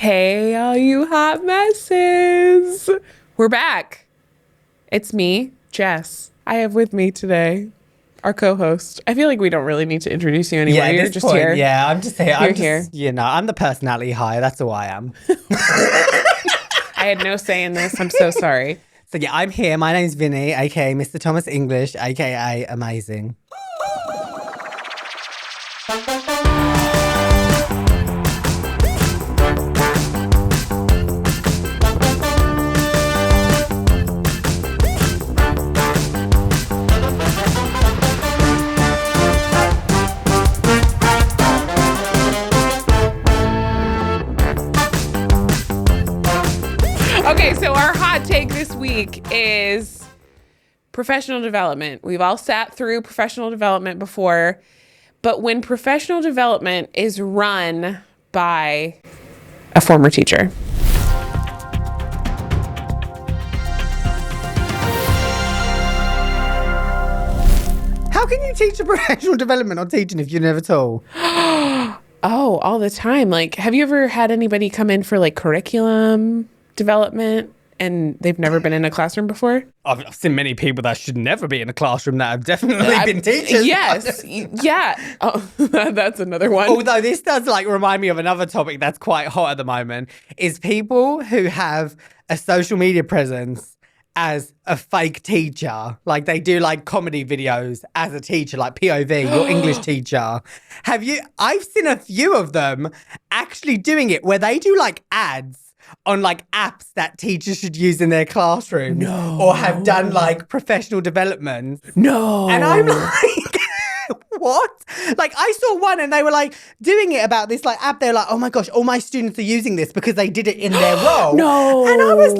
Hey, all you hot messes. We're back. It's me, Jess. I have with me today our co-host. I feel like we don't really need to introduce you anymore. Yeah, at You're this just point, here. yeah, I'm just here. You're here. I'm the personality hire. That's who I am. I had no say in this. I'm so sorry. So yeah, I'm here. My name's Vinny, aka Mr. Thomas English, aka Amazing. Okay, so our hot take this week is professional development. We've all sat through professional development before, but when professional development is run by a former teacher. How can you teach a professional development on teaching if you've never taught? Oh, all the time. Like, have you ever had anybody come in for like curriculum development and they've never been in a classroom before? I've seen many people that should never be in a classroom that have definitely been teachers. Yes. Yeah. Oh, that's another one. Although this does remind me of another topic that's quite hot at the moment, is people who have a social media presence as a fake teacher. Like they do comedy videos as a teacher, like POV, your English teacher. I've seen a few of them actually doing it where they do ads on apps that teachers should use in their classroom. No. Or have done professional development. No. And I'm like, what? I saw one and they were doing it about this app. They're like, oh my gosh, all my students are using this because they did it in their role. No. And I was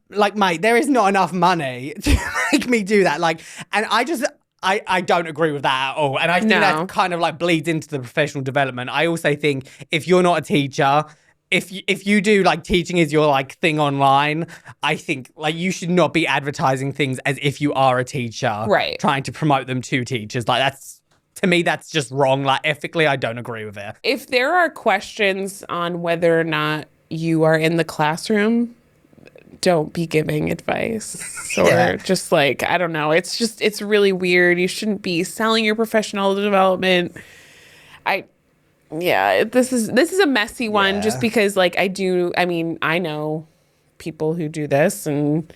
like, mate, there is not enough money to make me do that. And I don't agree with that at all. And I think that kind of bleeds into the professional development. I also think if you're not a teacher, if you do teaching is your thing online, I think you should not be advertising things as if you are a teacher, right? Trying to promote them to teachers. That's, to me, that's just wrong. Ethically, I don't agree with it. If there are questions on whether or not you are in the classroom, don't be giving advice or just I don't know. It's really weird. You shouldn't be selling your professional development. This is a messy one just because I know people who do this and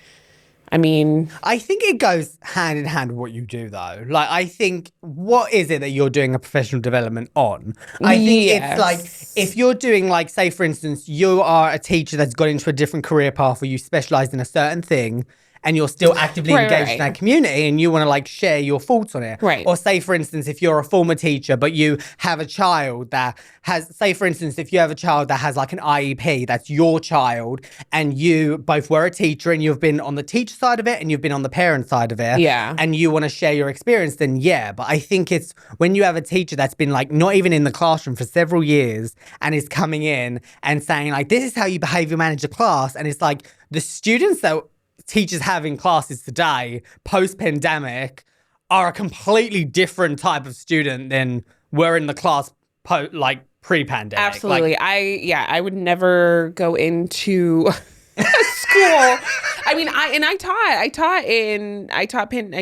I think it goes hand in hand with what you do though. I think, what is it that you're doing a professional development on? I think it's if you're doing say for instance, you are a teacher that's got into a different career path where you specialize in a certain thing and you're still actively engaged in that community and you want to share your thoughts on it. Right. Or say for instance, if you're a former teacher, but you have a child that has, say for instance, if you have a child that has an IEP, that's your child, and you both were a teacher and you've been on the teacher side of it and you've been on the parent side of it. Yeah. And you want to share your experience, then yeah. But I think it's when you have a teacher that's been not even in the classroom for several years and is coming in and saying this is how you behavior manage a class. And it's the students that teachers have in classes today, post-pandemic, are a completely different type of student than were in the class pre-pandemic. Absolutely. I would never go into school. I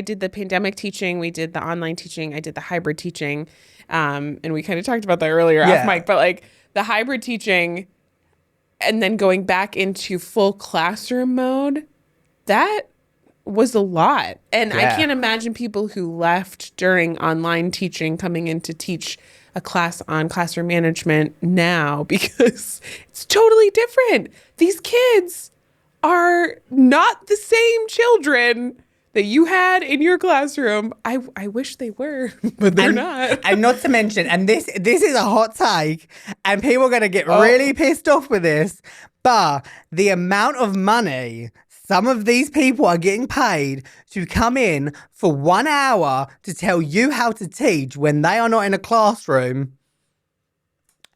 did the pandemic teaching, we did the online teaching, I did the hybrid teaching. And we kind of talked about that earlier off mic, but the hybrid teaching and then going back into full classroom mode, that was a lot. And I can't imagine people who left during online teaching coming in to teach a class on classroom management now because it's totally different. These kids are not the same children that you had in your classroom. I wish they were, but they're not. And not to mention, and this is a hot take, and people are going to get really pissed off with this, but the amount of money some of these people are getting paid to come in for 1 hour to tell you how to teach when they are not in a classroom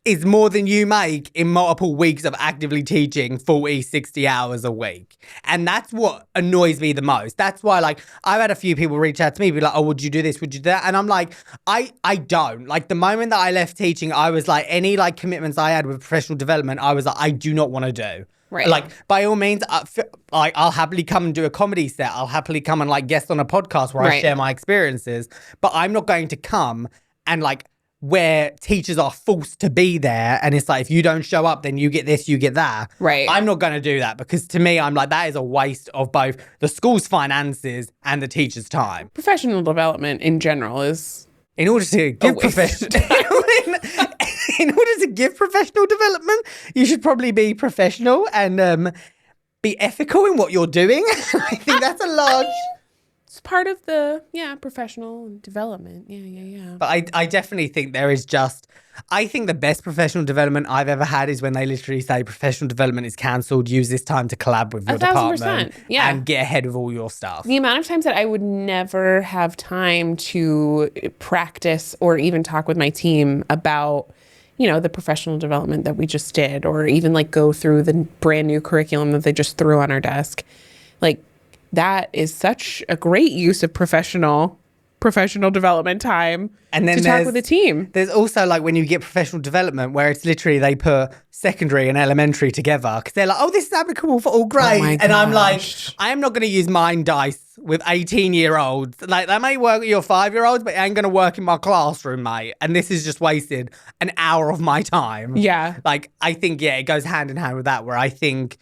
is more than you make in multiple weeks of actively teaching 40, 60 hours a week. And that's what annoys me the most. That's why, like, I've had a few people reach out to me, be like, oh, would you do this? Would you do that? And I'm like, I don't. Like, the moment that I left teaching, I was like, any, like, commitments I had with professional development, I was like, I do not want to do. Right. Like, by all means, like, I'll happily come and do a comedy set. I'll happily come and, like, guest on a podcast where I share my experiences. But I'm not going to come and, like, where teachers are forced to be there and it's like, if you don't show up, then you get this, you get that. Right. I'm not going to do that because to me, I'm like, that is a waste of both the school's finances and the teacher's time. Professional development in general is... In order to give in order to give professional development, you should probably be professional and be ethical in what you're doing. I think that's a large... It's part of the, professional development. Yeah. But I definitely think there is just... I think the best professional development I've ever had is when they literally say professional development is cancelled. Use this time to collab with your 1,000%. department and get ahead of all your stuff. The amount of times that I would never have time to practice or even talk with my team about, the professional development that we just did, or even like go through the brand new curriculum that they just threw on our desk. Like, that is such a great use of professional development time and then to talk with a team. There's also like when you get professional development where it's literally they put secondary and elementary together because they're like, oh, this is applicable for all grades. And I'm like, I am not going to use mind dice with 18-year-olds. Like, that may work with your 5-year-olds, but it ain't going to work in my classroom, mate. And this is just wasted an hour of my time. Yeah. Like, I think, it goes hand in hand with that, where I think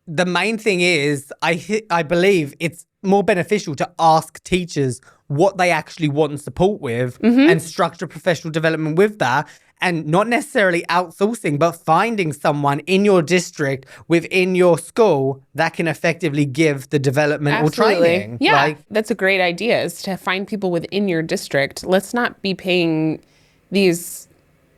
the main thing is, I believe it's more beneficial to ask teachers what they actually want support with and structure professional development with that, and not necessarily outsourcing, but finding someone in your district within your school that can effectively give the development or training. Yeah, that's a great idea, is to find people within your district. Let's not be paying these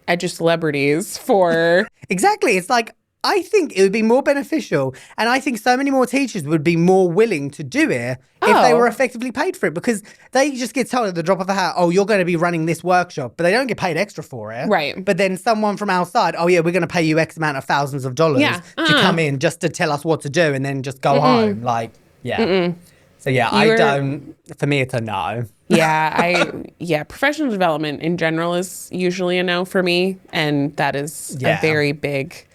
edge celebrities for... Exactly. It's like, I think it would be more beneficial, and I think so many more teachers would be more willing to do it if they were effectively paid for it, because they just get told at the drop of a hat, oh, you're going to be running this workshop, but they don't get paid extra for it. Right. But then someone from outside, oh yeah, we're going to pay you X amount of thousands of dollars to come in just to tell us what to do and then just go home. Like, So for me, it's a no. Professional development in general is usually a no for me, and that is a very big...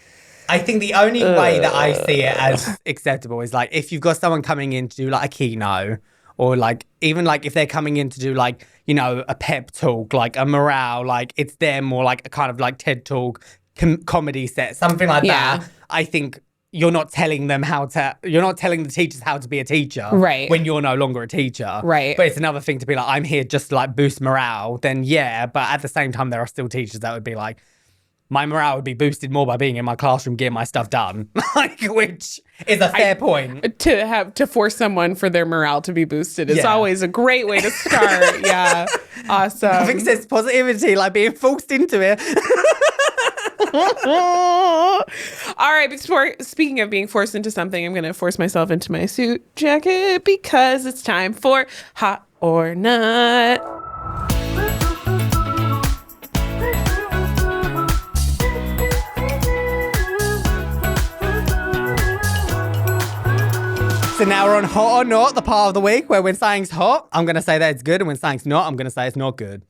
I think the only way that I see it as acceptable is like if you've got someone coming in to do like a keynote, or like even like if they're coming in to do like, a pep talk, like a morale, like it's them, or like a kind of like TED talk comedy set, something like that. I think you're not telling the teachers how to be a teacher when you're no longer a teacher. Right. But it's another thing to be like, I'm here just to like boost morale. Then but at the same time, there are still teachers that would be like, my morale would be boosted more by being in my classroom, getting my stuff done, which is a fair point. To force someone for their morale to be boosted is always a great way to start. Yeah, awesome. I think it's positivity, like being forced into it. All right, speaking of being forced into something, I'm going to force myself into my suit jacket because it's time for Hot or Not. So now we're on Hot or Not, the part of the week where when something's hot, I'm going to say that it's good, and when something's not, I'm going to say it's not good.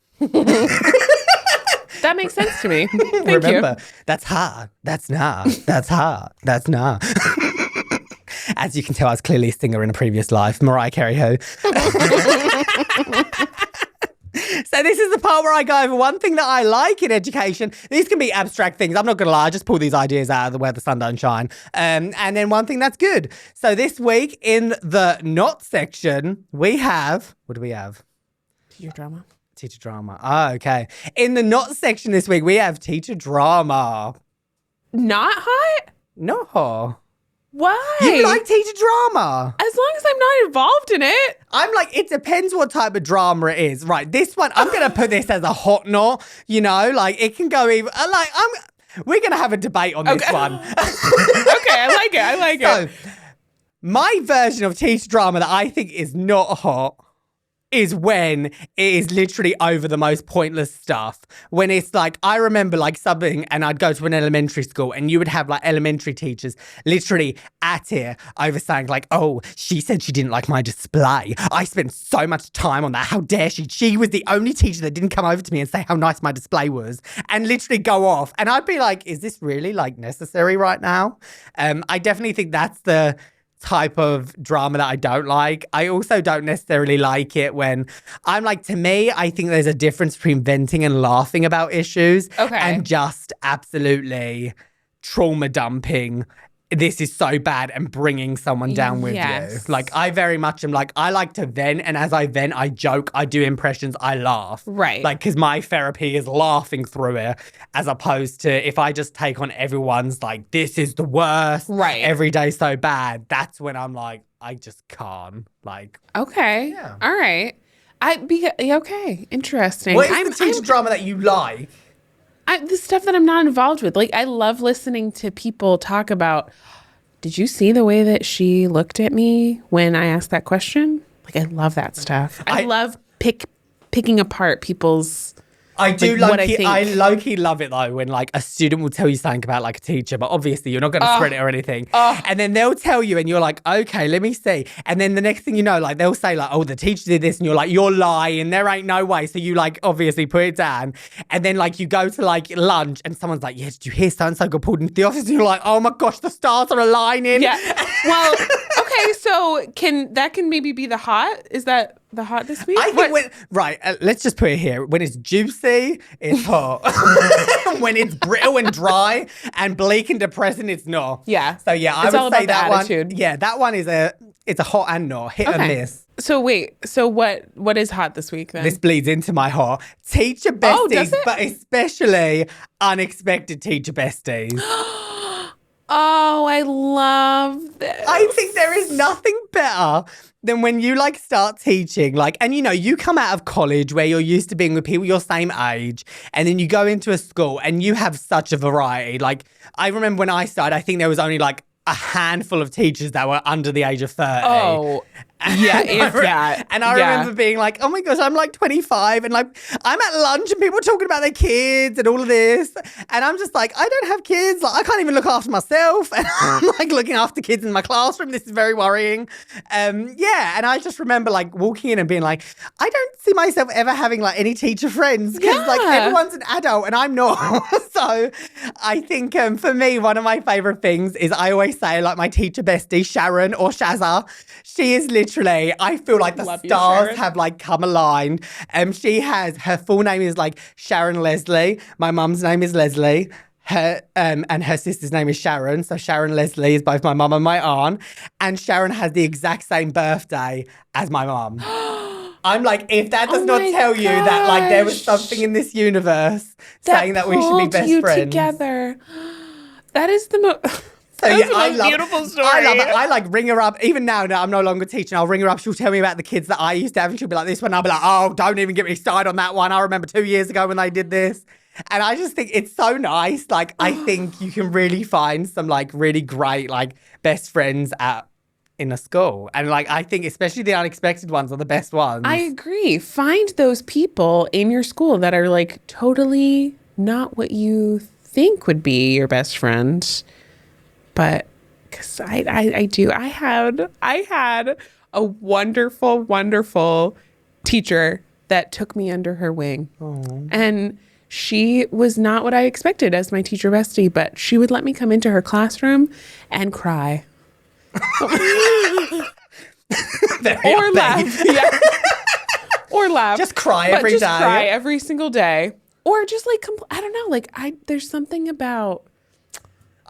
That makes sense to me. Remember, that's hard. That's not. That's hard. That's not. As you can tell, I was clearly a singer in a previous life. Mariah Carey ho. So this is the part where I go over one thing that I like in education. These can be abstract things. I'm not going to lie. I just pull these ideas out of the where the sun don't shine. And then one thing that's good. So this week in the not section, we have... What do we have? Teacher drama. Teacher drama. Oh, okay. In the not section this week, we have teacher drama. Not hot? No. Why? You like teacher drama. As long as I'm not involved in it. I'm like, it depends what type of drama it is. Right, this one, I'm going to put this as a hot not, like it can go even, we're going to have a debate on this one. Okay, I like it. So, my version of teacher drama that I think is not hot is when it is literally over the most pointless stuff. When it's like, I remember like subbing and I'd go to an elementary school and you would have like elementary teachers literally at it over saying like, oh, she said she didn't like my display. I spent so much time on that. How dare she? She was the only teacher that didn't come over to me and say how nice my display was and literally go off. And I'd be like, is this really like necessary right now? I definitely think that's the type of drama that I don't like. I also don't necessarily like it when I'm like, to me, I think there's a difference between venting and laughing about issues and just absolutely trauma dumping. This is so bad and bringing someone down with you. Like, I very much am like, I like to vent, and as I vent, I joke, I do impressions, I laugh. Right. Like, because my therapy is laughing through it, as opposed to if I just take on everyone's like, this is the worst. Right. Every day's so bad. That's when I'm like, I just can't. Like, okay. Yeah. All right. Okay. Interesting. What is the teacher drama that you like? The stuff that I'm not involved with. Like, I love listening to people talk about, did you see the way that she looked at me when I asked that question? Like, I love that stuff. I love picking apart people's... I do I low-key love it though when like a student will tell you something about like a teacher, but obviously you're not going to spread it or anything. And then they'll tell you and you're like, okay, let me see. And then the next thing you know, like they'll say like, oh, the teacher did this, and you're like, you're lying. There ain't no way. So you like obviously put it down. And then like you go to like lunch and someone's like, yeah, did you hear so-and-so got pulled into the office? And you're like, oh my gosh, the stars are aligning. Yeah. Well, okay, so can maybe be the hot? Is that the hot this week? I think let's just put it here. When it's juicy, it's hot. When it's brittle and dry and bleak and depressing, it's not. Yeah. So yeah, I it's would all say about that the attitude. one. Yeah, that one is it's a hot and not, hit and miss. So wait, so what is hot this week then? This bleeds into my hot. Teacher besties, but especially unexpected teacher besties. Oh, I love this. I think there is nothing better than when you like start teaching, like, and you know, you come out of college where you're used to being with people your same age, and then you go into a school and you have such a variety. Like, I remember when I started, I think there was only like a handful of teachers that were under the age of 30. Oh, yeah, if that. And I remember being like, oh my gosh, I'm like 25 and like I'm at lunch and people are talking about their kids and all of this. And I'm just like, I don't have kids. Like, I can't even look after myself. And I'm like looking after kids in my classroom. This is very worrying. Yeah. And I just remember like walking in and being like, I don't see myself ever having like any teacher friends because like everyone's an adult and I'm not. So I think for me, one of my favorite things is I always say like my teacher bestie, Sharon or Shazza, she is literally, I feel like the stars have like come aligned. Her full name is like Sharon Leslie. My mum's name is Leslie. Her and her sister's name is Sharon. So Sharon Leslie is both my mum and my aunt. And Sharon has the exact same birthday as my mum. I'm like, if that does not tell you that like there was something in this universe saying that we should be best friends. Together. That is the most... So yeah, I love beautiful story. I love it. I like ring her up. Even now that I'm no longer teaching, I'll ring her up. She'll tell me about the kids that I used to have, and she'll be like, "This one." I'll be like, "Oh, don't even get me started on that one. I remember 2 years ago when they did this." And I just think it's so nice. Like, I think you can really find some like really great like best friends in a school, and like I think especially the unexpected ones are the best ones. I agree. Find those people in your school that are like totally not what you think would be your best friend. But because I do. I had a wonderful, wonderful teacher that took me under her wing. Aww. And she was not what I expected as my teacher bestie, but she would let me come into her classroom and cry. Or laugh. Yeah. Or laugh. Just cry every day. Just cry every single day. Or just like, I don't know, like there's something about...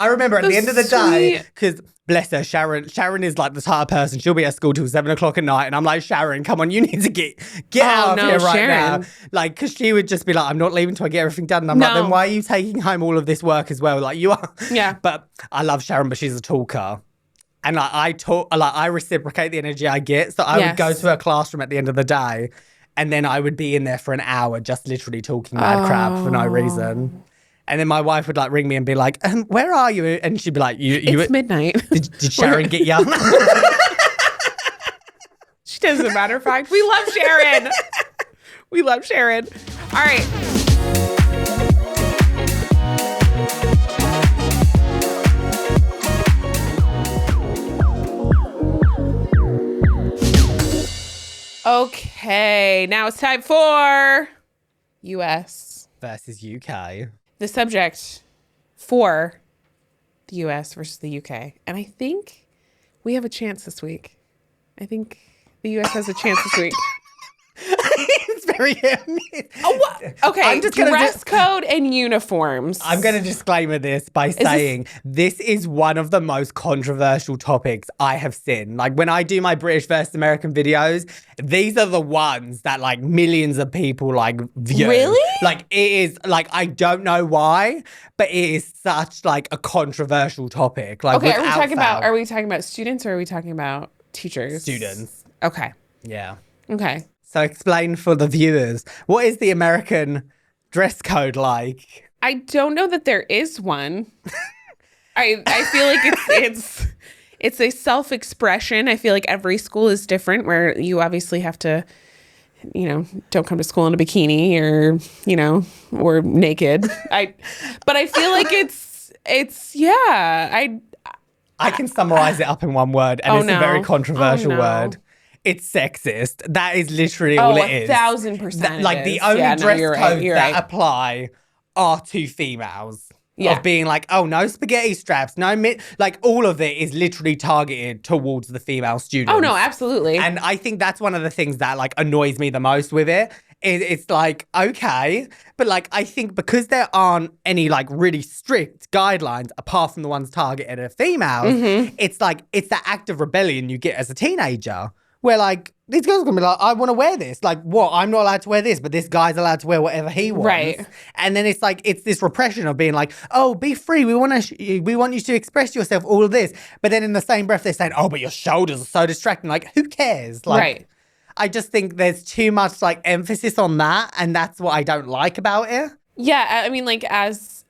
I remember at the end of the day, because bless her, Sharon is like the type of person, she'll be at school till 7 o'clock at night. And I'm like, Sharon, come on, you need to get out of here right now. Like, because she would just be like, I'm not leaving till I get everything done. And I'm like, then why are you taking home all of this work as well? Like, you are. Yeah. But I love Sharon, but she's a talker. And like, I reciprocate the energy I get. So I would go to her classroom at the end of the day. And then I would be in there for an hour just literally talking mad crap for no reason. And then my wife would like ring me and be like, where are you? And she'd be like, it's midnight. Did Sharon get you? She As a matter of fact, we love Sharon. We love Sharon. All right. Okay, now it's time for U.S. versus UK. The subject for the U.S. versus the U.K. And I think we have a chance this week. I think the U.S. has a chance this week. It's very hit and miss. Oh, what? Okay, I'm just gonna dress code and uniforms. I'm going to disclaimer this by saying this is one of the most controversial topics I have seen. Like when I do my British versus American videos, these are the ones that like millions of people like view. Really? Like it is like, I don't know why, but it is such like a controversial topic. Like, Okay, are we without talking about students or are we talking about teachers? students? Okay. Yeah. Okay. So explain for the viewers, what is the American dress code like? I don't know that there is one. I feel like it's a self-expression. I feel like every school is different where you obviously have to, don't come to school in a bikini or naked. But I feel like I can summarize it up in one word, and it's a very controversial word. It's sexist. That is literally all it is. 1,000% Like the only dress codes that apply are to females. Yeah. Of being like, oh, no spaghetti straps, no like all of it is literally targeted towards the female students. Oh no, absolutely. And I think that's one of the things that like annoys me the most with it. It's like, okay, but like I think because there aren't any like really strict guidelines apart from the ones targeted at females, it's like it's the act of rebellion you get as a teenager. Where like these girls are gonna be like, I want to wear this. Like, what? I'm not allowed to wear this, but this guy's allowed to wear whatever he wants. Right. And then it's like it's this repression of being like, oh, be free. We want you to express yourself. All of this, but then in the same breath they're saying, oh, but your shoulders are so distracting. Like, who cares? Like, right. I just think there's too much like emphasis on that, and that's what I don't like about it. Yeah, I mean, like as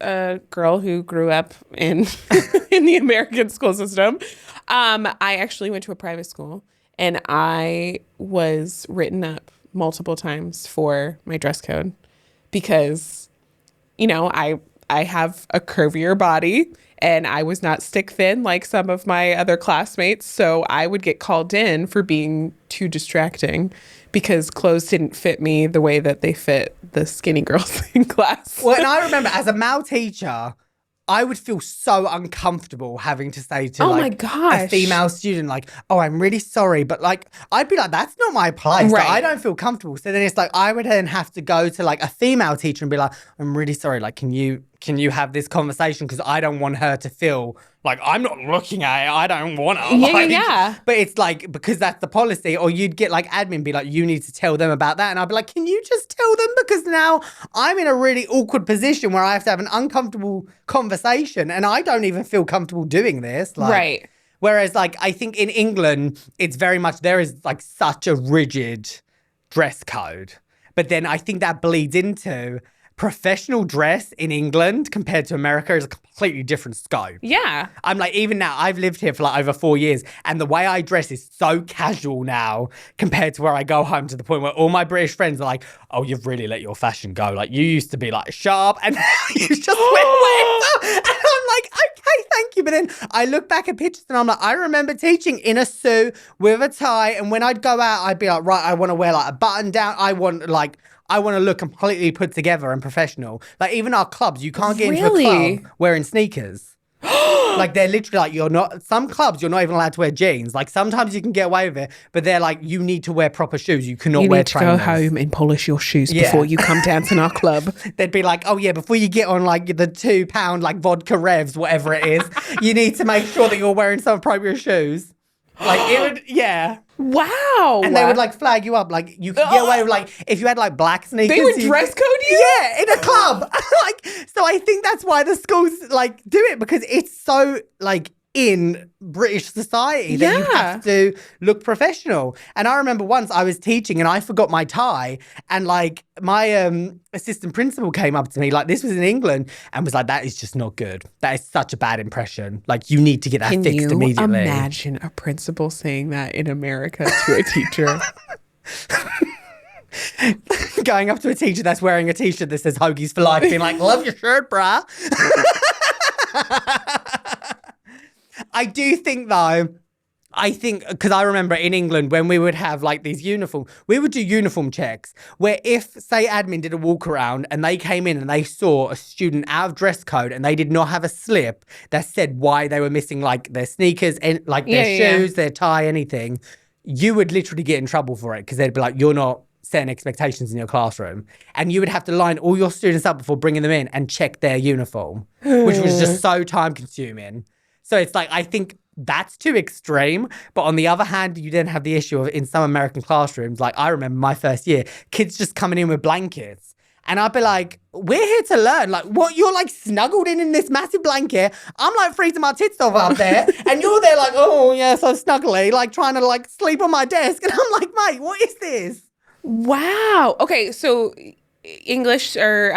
a girl who grew up in in the American school system, I actually went to a private school, and I was written up multiple times for my dress code because, I have a curvier body and I was not stick thin like some of my other classmates, so I would get called in for being too distracting because clothes didn't fit me the way that they fit the skinny girls in class. Well, and I remember as a male teacher, I would feel so uncomfortable having to say to my gosh, a female student, like, oh, I'm really sorry. But like, I'd be like, that's not my place. Right. Like, I don't feel comfortable. So then it's like, I would then have to go to like a female teacher and be like, I'm really sorry. Like, can you have this conversation? Because I don't want her to feel like I'm not looking at it. I don't want to. Yeah. But it's like, because that's the policy. Or you'd get like admin be like, you need to tell them about that. And I'd be like, can you just tell them? Because now I'm in a really awkward position where I have to have an uncomfortable conversation and I don't even feel comfortable doing this. Like, right. Whereas like, I think in England, it's very much, there is like such a rigid dress code. But then I think that bleeds into professional dress in England compared to America is a completely different scope. Yeah. I'm like, even now, I've lived here for like over 4 years, and the way I dress is so casual now compared to where I go home, to the point where all my British friends are like, oh, you've really let your fashion go. Like, you used to be like sharp and now you just wear whatever. And I'm like, okay, thank you. But then I look back at pictures and I'm like, I remember teaching in a suit with a tie, and when I'd go out, I'd be like, right, I want to wear like a button down. I want to look completely put together and professional. Like, even our clubs, you can't get into a club wearing sneakers. Like, they're literally like, some clubs, you're not even allowed to wear jeans. Like, sometimes you can get away with it, but they're like, you need to wear proper shoes. You cannot wear trainers. You need to go home and polish your shoes before you come dance in our club. They'd be like, oh yeah, before you get on like the £2 like vodka revs, whatever it is, you need to make sure that you're wearing some appropriate shoes. Like, it would, yeah. Wow. And they would like flag you up. Like, you could get away with like, if you had like black sneakers. They would dress code you? Yeah, in a club. Like, so I think that's why the schools like do it, because it's so like in British society that you have to look professional. And I remember once I was teaching and I forgot my tie, and like my assistant principal came up to me, like this was in England, and was like, that is just not good. That is such a bad impression. Like you need to get that fixed immediately. Can you imagine a principal saying that in America to a teacher? Going up to a teacher that's wearing a t-shirt that says Hoagies for life, being like, love your shirt, brah. I do think though, because I remember in England when we would have like these uniforms, we would do uniform checks where if, say, admin did a walk around and they came in and they saw a student out of dress code and they did not have a slip that said why they were missing like their sneakers and like their shoes, their tie, anything, you would literally get in trouble for it because they'd be like, you're not setting expectations in your classroom. And you would have to line all your students up before bringing them in and check their uniform, which was just so time consuming. So it's like, I think that's too extreme. But on the other hand, you then have the issue of in some American classrooms, like I remember my first year, kids just coming in with blankets. And I'd be like, we're here to learn. Like, what? You're like snuggled in this massive blanket. I'm like freezing my tits off up there. And you're there like, oh, yeah, so snuggly, like trying to like sleep on my desk. And I'm like, mate, what is this? Wow. Okay, so English or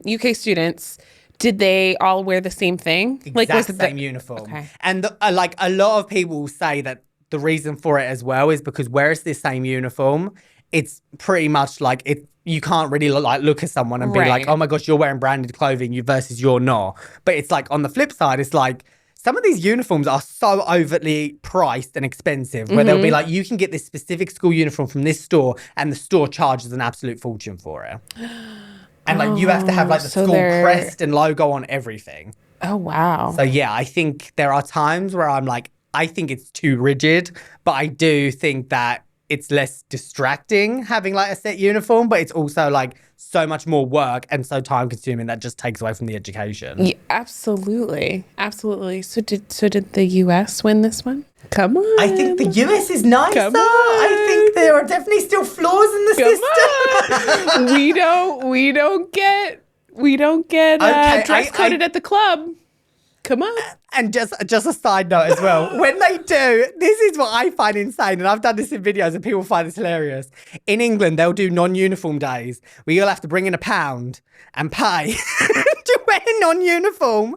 UK students, did they all wear the same thing? Like, was it the same uniform? Okay. And like a lot of people say that the reason for it as well is because where it's the same uniform, it's pretty much like it. You can't really look at someone and be like, oh my gosh, you're wearing branded clothing versus you're not. But it's like on the flip side, it's like some of these uniforms are so overtly priced and expensive where they'll be like, you can get this specific school uniform from this store and the store charges an absolute fortune for it. And like you have to have like the school crest and logo on everything. Oh, wow. So yeah, I think there are times where I'm like, I think it's too rigid, but I do think that it's less distracting having like a set uniform, but it's also like so much more work and so time consuming that just takes away from the education. Yeah, absolutely. Absolutely. So did the US win this one? Come on. I think the US is nicer. Come on. I think there are definitely still flaws in the system. We don't get dress coded at the club. Come on. And just a side note as well, when they do, this is what I find insane, and I've done this in videos and people find this hilarious. In England, they'll do non-uniform days where you'll have to bring in £1 and pay to wear non-uniform.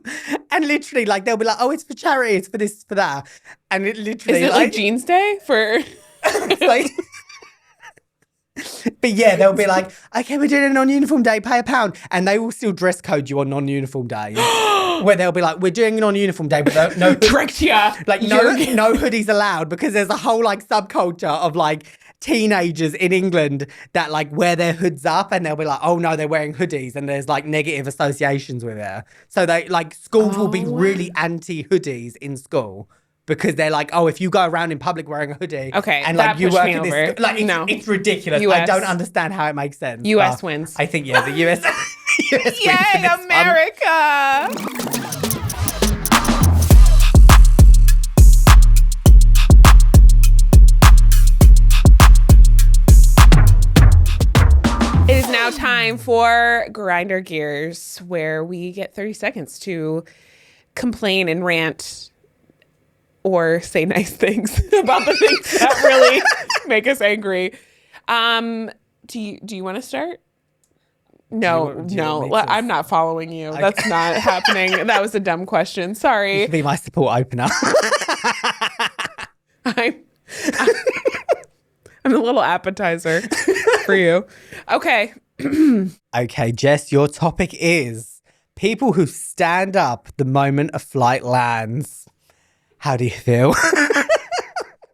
And literally, like, they'll be like, oh, it's for charity, it's for this, for that. And it literally... Is it like Jeans Day for... It's like... But yeah, they'll be like, okay, we're doing a non-uniform day, pay £1. And they will still dress code you on non-uniform days. Where they'll be like, we're doing a non-uniform day, but no tricked ya. Like no hoodies allowed, because there's a whole like subculture of like teenagers in England that like wear their hoods up, and they'll be like, oh no, they're wearing hoodies, and there's like negative associations with it. So they like schools will be really anti-hoodies in school. Because they're like, oh, if you go around in public wearing a hoodie, and like you work at this, like it's ridiculous. US. I don't understand how it makes sense. US wins. I think the US. US Yay, wins America! It is now time for Grind Our Gears, where we get 30 seconds to complain and rant or say nice things about the things that really make us angry. Do you want to start? No. I'm not following you. Okay. That's not happening. That was a dumb question. Sorry. You should be my support opener. I'm a little appetizer for you. Okay. Okay, Jess, your topic is people who stand up the moment a flight lands. How do you feel?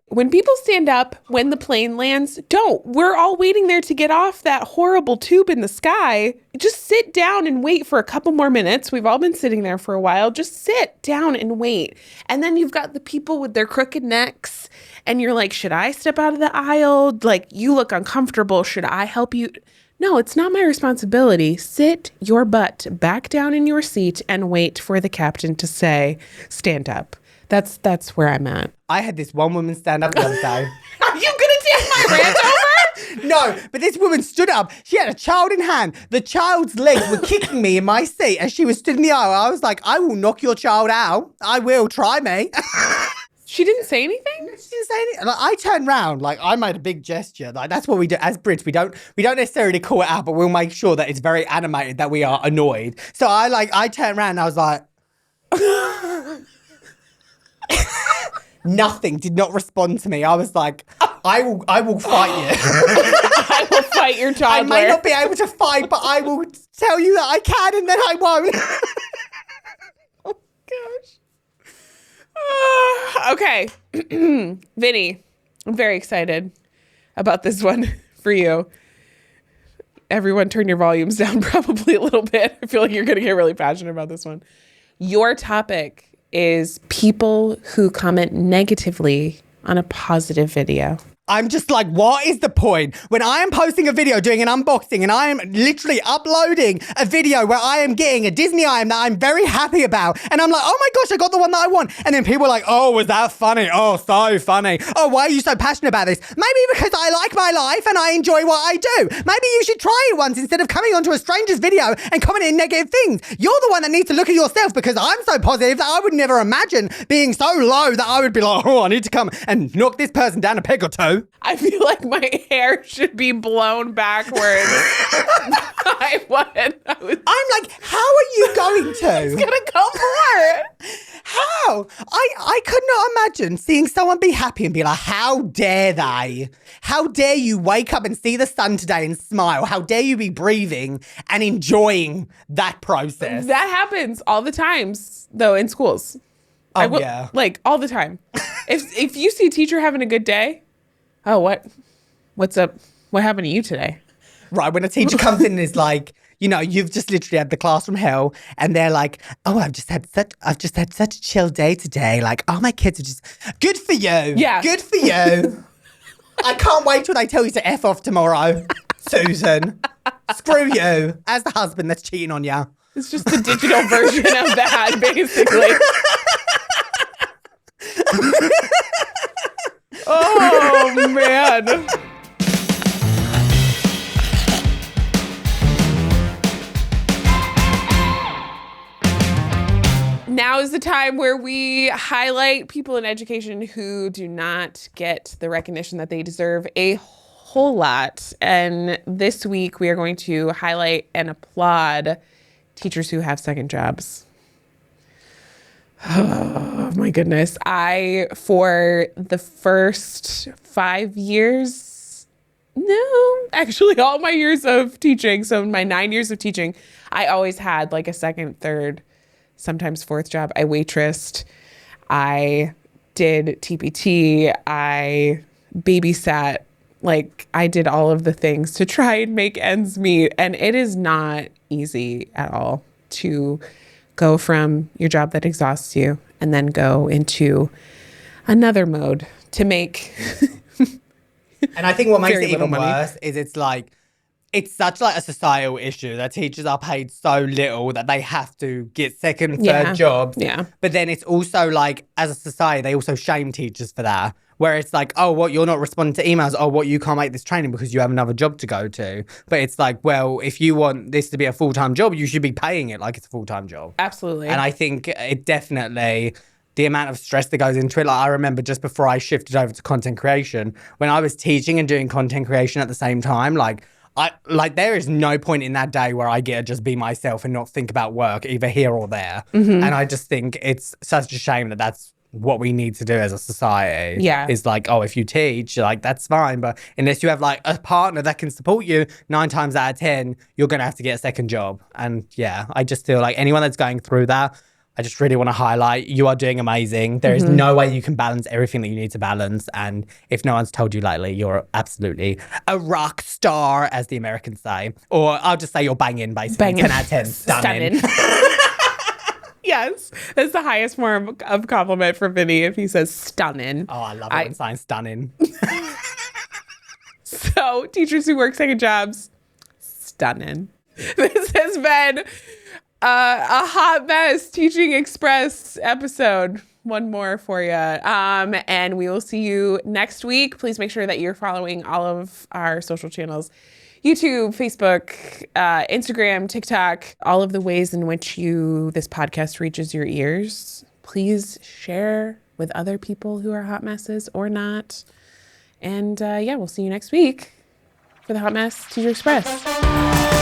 When people stand up when the plane lands, don't. We're all waiting there to get off that horrible tube in the sky. Just sit down and wait for a couple more minutes. We've all been sitting there for a while. Just sit down and wait. And then you've got the people with their crooked necks, and you're like, should I step out of the aisle? Like, you look uncomfortable. Should I help you? No, it's not my responsibility. Sit your butt back down in your seat and wait for the captain to say, stand up. That's where I'm at. I had this one woman stand up the other day. Are you going to take my rant over? No, but this woman stood up. She had a child in hand. The child's legs were kicking me in my seat as she was stood in the aisle. I was like, I will knock your child out. I will. Try me. She didn't say anything? She didn't say anything. Like, I turned round, like I made a big gesture. Like that's what we do as Brits. We don't necessarily call it out, but we'll make sure that it's very animated that we are annoyed. So I turned around and I was like nothing, did not respond to me. I was like, I will fight you. I will fight your toddler. I may not be able to fight, but I will tell you that I can and then I won't. Oh gosh. Okay. Vinny, I'm very excited about this one for you. Everyone turn your volumes down probably a little bit. I feel like you're going to get really passionate about this one. Your topic is people who comment negatively on a positive video. I'm just like, what is the point? When I am posting a video doing an unboxing and I am literally uploading a video where I am getting a Disney item that I'm very happy about. And I'm like, oh my gosh, I got the one that I want. And then people are like, oh, was that funny? Oh, so funny. Oh, why are you so passionate about this? Maybe because I like my life and I enjoy what I do. Maybe you should try it once instead of coming onto a stranger's video and commenting negative things. You're the one that needs to look at yourself because I'm so positive that I would never imagine being so low that I would be like, oh, I need to come and knock this person down a peg or two. I feel like my hair should be blown backwards. I'm like, how are you going to? It's gonna go more. How? I could not imagine seeing someone be happy and be like, how dare they? How dare you wake up and see the sun today and smile? How dare you be breathing and enjoying that process? That happens all the times, though, in schools. Oh, yeah. Like, all the time. If you see a teacher having a good day, oh, what's up? What happened to you today? Right, when a teacher comes in and is like, you know, you've just literally had the class from hell, and they're like, oh, I've just had such a chill day today. Like, oh, my kids are just good for you. Yeah. Good for you. I can't wait till they tell you to F off tomorrow, Susan. Screw you. As the husband that's cheating on you. It's just the digital version of that, basically. Oh, man. Now is the time where we highlight people in education who do not get the recognition that they deserve a whole lot. And this week we are going to highlight and applaud teachers who have second jobs. Oh my goodness. For the first 5 years, actually all my years of teaching, so my 9 years of teaching, I always had like a second, third, sometimes fourth job. I waitressed, I did TPT, I babysat, like I did all of the things to try and make ends meet. And it is not easy at all to go from your job that exhausts you and then go into another mode to make And I think what makes it even money. worse is it's such like a societal issue that teachers are paid so little that they have to get second, third jobs. Yeah. But then it's also like, as a society, they also shame teachers for that. Where it's like, oh, what, you're not responding to emails. Oh, what, you can't make this training because you have another job to go to. But it's like, well, if you want this to be a full-time job, you should be paying it like it's a full-time job. Absolutely. And I think it definitely, the amount of stress that goes into it. Like I remember just before I shifted over to content creation, when I was teaching and doing content creation at the same time, there is no point in that day where I get to just be myself and not think about work either here or there. Mm-hmm. And I just think it's such a shame that that's what we need to do as a society. Yeah. Is like, oh, if you teach, like, that's fine. But unless you have like a partner that can support you 9 times out of 10, you're going to have to get a second job. And yeah, I just feel like anyone that's going through that, I just really want to highlight, you are doing amazing. There is no way you can balance everything that you need to balance. And if no one's told you lately, you're absolutely a rock star, as the Americans say. Or I'll just say you're banging, basically. Banging. 10 out of 10. Stunning. Yes. That's the highest form of compliment for Vinny if he says stunning. Oh, I love it when someone's stunning. So, teachers who work second jobs, stunning. This has been a hot mess teaching express episode. One more for you. And we will see you next week. Please make sure that you're following all of our social channels. YouTube, Facebook, Instagram, TikTok, all of the ways in which this podcast reaches your ears. Please share with other people who are hot messes or not. And we'll see you next week for the Hot Mess Teacher Express.